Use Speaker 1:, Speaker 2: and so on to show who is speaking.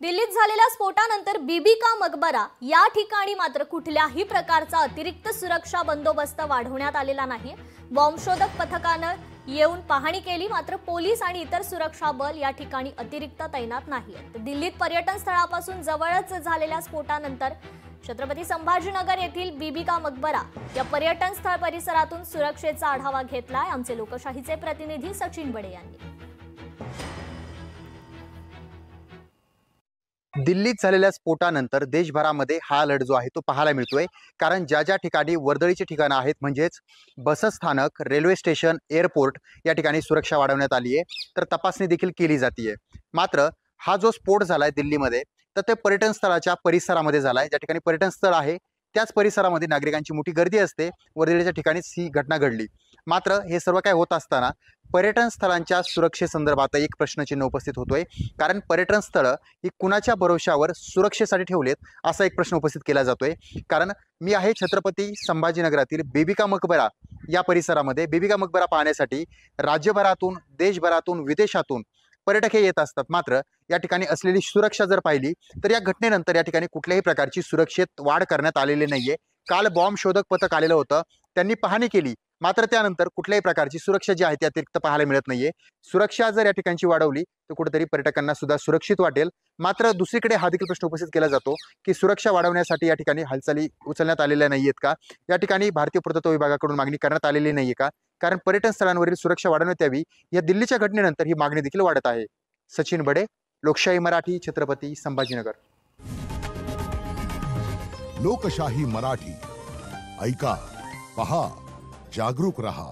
Speaker 1: दिल्लीत झालेल्या स्फोटानंतर बीबी का मकबरा या ठिकाणी मात्र कुठल्याही प्रकारचा अतिरिक्त सुरक्षा बंदोबस्त वाढवण्यात आलेला नाही। बॉम्बशोधक पथकाने येऊन पाहणी केली, मात्र पोलीस आणि इतर सुरक्षा बल या ठिकाणी अतिरिक्त तैनात नाहीत। दिल्लीत पर्यटन स्थळापासून जवळच झालेल्या स्फोटानंतर छत्रपती संभाजीनगर येथील बीबी का मकबरा या पर्यटन स्थळ परिसरातून सुरक्षेचा आढावा घेतलाय आमचे लोकशाहीचे प्रतिनिधी सचिन बडे यांनी।
Speaker 2: दिल्लीत झालेल्या स्फोटानंतर देशभरामध्ये हा अलर्ट जो आहे तो पाहायला मिळतोय। कारण ज्या ज्या ठिकाणी वर्दळीची ठिकाणं आहेत, म्हणजेच बसस्थानक, रेल्वे स्टेशन, एअरपोर्ट या ठिकाणी सुरक्षा वाढवण्यात आली आहे, तर तपासणी देखील केली जाते। मात्र हा जो स्फोट झालाय दिल्लीमध्ये, तर ते पर्यटन स्थळाच्या परिसरामध्ये झालाय। ज्या ठिकाणी पर्यटन स्थळ आहे त्याच परिसरामध्ये नागरिकांची मोठी गर्दी असते, वर्दळीच्या ठिकाणीच ही घटना घडली। मात्र हे सर्व काय होत असताना पर्यटन स्थळांच्या सुरक्षेसंदर्भात एक प्रश्नचिन्ह उपस्थित होतोय। कारण पर्यटन स्थळ ही कुणाच्या भरोशावर सुरक्षेसाठी ठेवलेत असा एक प्रश्न उपस्थित केला जातोय। कारण मी आहे छत्रपती संभाजीनगरातील बीबी का मकबरा या परिसरामध्ये। बीबी का मकबरा पाहण्यासाठी राज्यभरातून, देशभरातून, विदेशातून पर्यटक हे येत असतात। मात्र या ठिकाणी असलेली सुरक्षा जर पाहिली तर या घटनेनंतर या ठिकाणी कुठल्याही प्रकारची सुरक्षेत वाढ करण्यात आलेली नाहीये। काल बॉम्ब शोधक पथक आलेलं होतं, त्यांनी पाहणी केली, मात्र त्यानंतर कुठल्याही प्रकारची सुरक्षा जी आहे ती अतिरिक्त पाहायला मिळत नाहीये। सुरक्षा जर या ठिकाणची वाढवली तर कुठेतरी पर्यटकांना सुद्धा सुरक्षित वाटेल। मात्र दुसरीकडे हा देखील प्रश्न उपस्थित केला जातो की सुरक्षा वाढवण्यासाठी या ठिकाणी हालचाली उचलण्यात आलेल्या नाहीयेत का? या ठिकाणी भारतीय पुरातत्व विभागाकडून मागणी करण्यात आलेली नाहीये का? कारण पर्यटन स्थळांवरील सुरक्षा वाढवण्यात यावी या दिल्लीच्या घटनेनंतर ही मागणी देखील वाढत आहे। सचिन बडे, लोकशाही मराठी, छत्रपती संभाजीनगर।
Speaker 3: लोकशाही मराठी, ऐका, पहा, जागरूक रहा।